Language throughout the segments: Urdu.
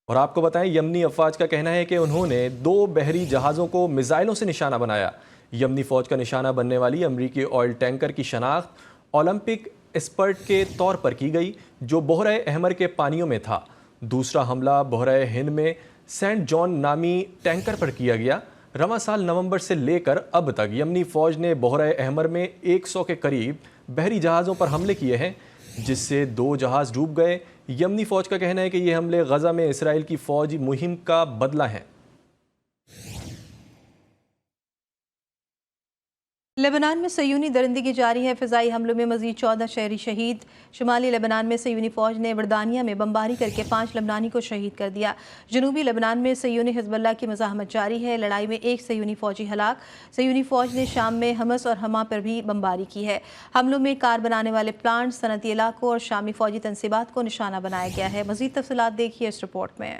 اور آپ کو بتائیں یمنی افواج کا کہنا ہے کہ انہوں نے 2 بحری جہازوں کو میزائلوں سے نشانہ بنایا۔ یمنی فوج کا نشانہ بننے والی امریکی آئل ٹینکر کی شناخت اولمپک اسپرٹ کے طور پر کی گئی جو بحیرہ احمر کے پانیوں میں تھا۔ دوسرا حملہ بحیرہ ہند میں سینٹ جان نامی ٹینکر پر کیا گیا۔ رواں سال نومبر سے لے کر اب تک یمنی فوج نے بحیرہ احمر میں 100 کے قریب بحری جہازوں پر حملے کیے ہیں، جس سے 2 جہاز ڈوب گئے۔ یمنی فوج کا کہنا ہے کہ یہ حملے غزہ میں اسرائیل کی فوجی مہم کا بدلہ ہیں۔ لبنان میں صہیونی درندگی جاری ہے، فضائی حملوں میں مزید 14 شہری شہید۔ شمالی لبنان میں صہیونی فوج نے وردانیہ میں بمباری کر کے 5 لبنانی کو شہید کر دیا۔ جنوبی لبنان میں صہیونی حزب اللہ کی مزاحمت جاری ہے، لڑائی میں 1 صہیونی فوجی ہلاک۔ صہیونی فوج نے شام میں حمص اور حما پر بھی بمباری کی ہے۔ حملوں میں کار بنانے والے پلانٹ، صنعتی علاقوں اور شامی فوجی تنصیبات کو نشانہ بنایا گیا ہے۔ مزید تفصیلات دیکھیے اس رپورٹ میں۔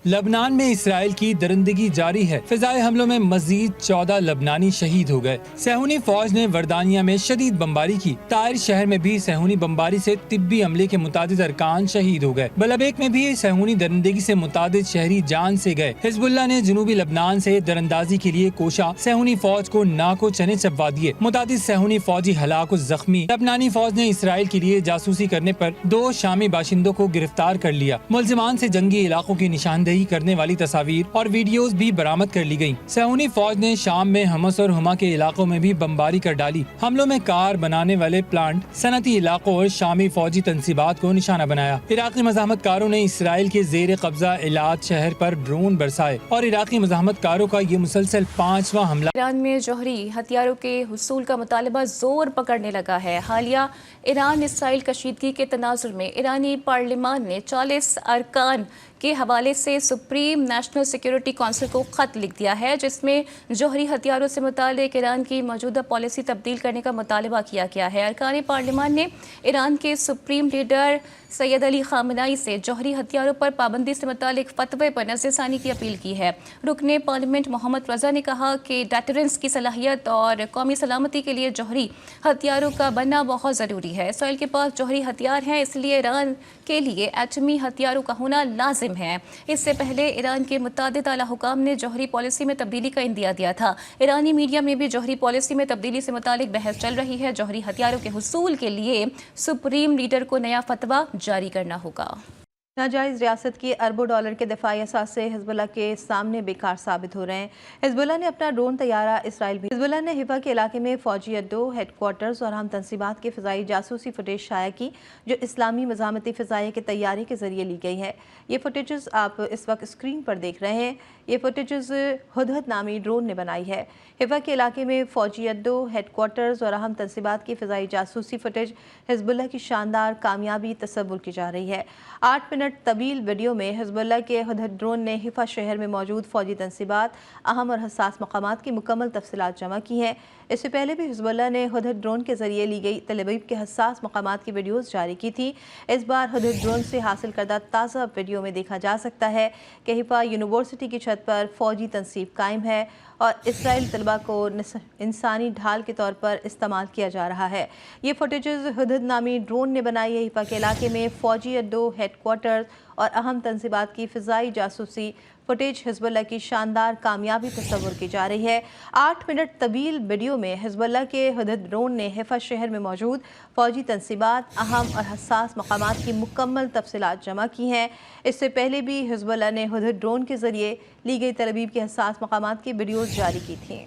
لبنان میں اسرائیل کی درندگی جاری ہے، فضائی حملوں میں مزید 14 لبنانی شہید ہو گئے۔ صہیونی فوج نے وردانیہ میں شدید بمباری کی۔ طائر شہر میں بھی صہیونی بمباری سے طبی عملے کے متعدد ارکان شہید ہو گئے۔ بلبیک میں بھی صہیونی درندگی سے متعدد شہری جان سے گئے۔ حزب اللہ نے جنوبی لبنان سے دراندازی کے لیے کوشاں، صہیونی فوج کو ناک و چنے چبوا دیے۔ متعدد صہیونی فوجی ہلاک و زخمی۔ لبنانی فوج نے اسرائیل کے لیے جاسوسی کرنے پر 2 شامی باشندوں کو گرفتار کر لیا۔ ملزمان سے جنگی علاقوں کی نشاندہی کرنے والی تصاویر اور ویڈیوز بھی برآمد کر لی گئیں۔ صہیونی فوج نے شام میں حمص اور حما کے علاقوں میں بھی بمباری کر ڈالی۔ حملوں میں کار بنانے والے پلانٹ، صنعتی علاقوں اور شامی فوجی تنصیبات کو نشانہ بنایا۔ عراقی مزاحمت کاروں نے اسرائیل کے زیر قبضہ ایلات شہر پر ڈرون برسائے اور عراقی مزاحمت کاروں کا یہ مسلسل 5واں حملہ۔ ایران میں جوہری ہتھیاروں کے حصول کا مطالبہ زور پکڑنے لگا ہے۔ حالیہ ایران اسرائیل کشیدگی کے تناظر میں ایرانی پارلیمان نے 40 ارکان کے حوالے سے سپریم نیشنل سیکیورٹی کونسل کو خط لکھ دیا ہے، جس میں جوہری ہتھیاروں سے متعلق ایران کی موجودہ پالیسی تبدیل کرنے کا مطالبہ کیا گیا ہے۔ ارکان پارلیمان نے ایران کے سپریم لیڈر سید علی خامنہئی سے جوہری ہتھیاروں پر پابندی سے متعلق فتوے پر نظر ثانی کی اپیل کی ہے۔ رکن پارلیمنٹ محمد رضا نے کہا کہ ڈیٹرنس کی صلاحیت اور قومی سلامتی کے لیے جوہری ہتھیاروں کا بننا بہت ضروری ہے۔ اسرائیل کے پاس جوہری ہتھیار ہیں، اس لیے ایران کے لیے ایٹمی ہتھیاروں کا ہونا لازم ہے۔ اس سے پہلے ایران کے متعدد اعلیٰ حکام نے جوہری پالیسی میں تبدیلی کا اندیا دیا تھا۔ ایرانی میڈیا میں بھی جوہری پالیسی میں تبدیلی سے متعلق بحث چل رہی ہے۔ جوہری ہتھیاروں کے حصول کے لیے سپریم لیڈر کو نیا فتویٰ جاری کرنا ہوگا۔ ناجائز ریاست کی اربوں ڈالر کے دفاعی اثاثے حزب اللہ کے سامنے بیکار ثابت ہو رہے ہیں۔ حزب اللہ نے اپنا ڈرون طیارہ اسرائیل بھی حزب اللہ نے حفا کے علاقے میں فوجی اڈوں، ہیڈ کوارٹرز اور اہم تنصیبات کے فضائی جاسوسی فوٹیج شائع کی، جو اسلامی مزاحمتی فضائیہ کے طیارے کے ذریعے لی گئی ہے۔ یہ فوٹیجز آپ اس وقت اسکرین پر دیکھ رہے ہیں۔ یہ فوٹیجز ہدہد نامی ڈرون نے بنائی ہے۔ حفا کے علاقے میں فوجی اڈوں، ہیڈ کوارٹرز اور اہم تنصیبات کی فضائی جاسوسی فوٹیج حزب اللہ کی شاندار کامیابی تصور کی جا رہی ہے۔ 8 منٹ طویل ویڈیو میں حزب اللہ کے ہدہد ڈرون نے حفا شہر میں موجود فوجی تنصیبات، اہم اور حساس مقامات کی مکمل تفصیلات جمع کی ہیں۔ اس سے پہلے بھی حزب اللہ نے ہدہد ڈرون کے ذریعے لی گئی تل ابیب کے حساس مقامات کی ویڈیوز جاری کی تھی۔ اس بار ہدہد ڈرون سے حاصل کردہ تازہ ویڈیو میں دیکھا جا سکتا ہے کہ حفا یونیورسٹی کی چھت پر فوجی تنصیب قائم ہے اور اسرائیل طلبہ کو انسانی ڈھال کے طور پر استعمال کیا جا رہا ہے۔ یہ فوٹیجز ہدہد نامی ڈرون نے بنائی ہے۔ حفا کے علاقے میں فوجی اڈوں، ہیڈ کوارٹر اور اہم تنصیبات کی فضائی جاسوسی فوٹیج حزب اللہ کی شاندار کامیابی تصور کی جا رہی ہے۔ 8 منٹ طویل ویڈیو میں حزب اللہ کے ہدہد ڈرون نے حفا شہر میں موجود فوجی تنصیبات، اہم اور حساس مقامات کی مکمل تفصیلات جمع کی ہیں۔ اس سے پہلے بھی حزب اللہ نے ہدہد ڈرون کے ذریعے لی گئی تل ابیب کے حساس مقامات کی ویڈیوز جاری کی تھیں۔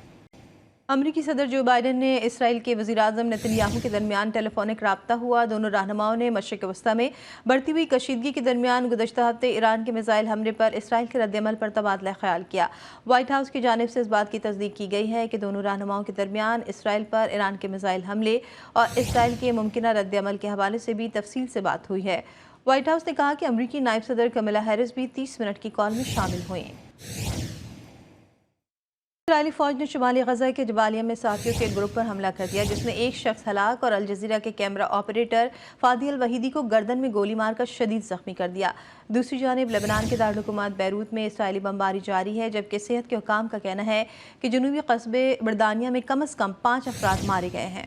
امریکی صدر جو بائیڈن نے اسرائیل کے وزیر اعظم نتن یاہو کے درمیان ٹیلی فونک رابطہ ہوا۔ دونوں رہنماؤں نے مشرق وسطیٰ میں بڑھتی ہوئی کشیدگی کے درمیان گزشتہ ہفتے ایران کے میزائل حملے پر اسرائیل کے رد عمل پر تبادلہ خیال کیا۔ وائٹ ہاؤس کی جانب سے اس بات کی تصدیق کی گئی ہے کہ دونوں رہنماؤں کے درمیان اسرائیل پر ایران کے میزائل حملے اور اسرائیل کے ممکنہ رد عمل کے حوالے سے بھی تفصیل سے بات ہوئی ہے۔ وائٹ ہاؤس نے کہا کہ امریکی نائب صدر کمیلا ہیرس بھی 30 منٹ کی کال میں شامل ہوئیں۔ اسرائیلی فوج نے شمالی غزہ کے جبالیہ میں صحافیوں کے ایک گروپ پر حملہ کر دیا، جس میں ایک شخص ہلاک اور الجزیرہ کے کیمرہ آپریٹر فادی الوحیدی کو گردن میں گولی مار کر شدید زخمی کر دیا۔ دوسری جانب لبنان کے دارالحکومت بیروت میں اسرائیلی بمباری جاری ہے، جبکہ صحت کے حکام کا کہنا ہے کہ جنوبی قصبے وردانیہ میں کم از کم 5 افراد مارے گئے ہیں۔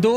2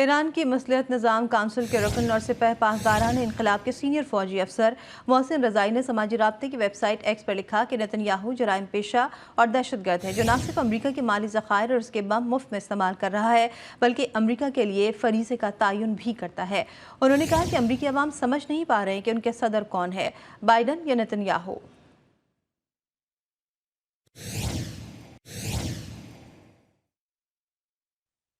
ایران کی مصلحت نظام کونسل کے رکن اور سپہ پاسداران انقلاب کے سینئر فوجی افسر محسن رضائی نے سماجی رابطے کی ویب سائٹ ایکس پر لکھا کہ نتن یاہو جرائم پیشہ اور دہشت گرد ہے جو نہ صرف امریکہ کے مالی ذخائر اور اس کے بم مفت میں استعمال کر رہا ہے بلکہ امریکہ کے لیے فریضے کا تعین بھی کرتا ہے۔ انہوں نے کہا کہ امریکی عوام سمجھ نہیں پا رہے کہ ان کے صدر کون ہے، بائیڈن یا نتن یاہو۔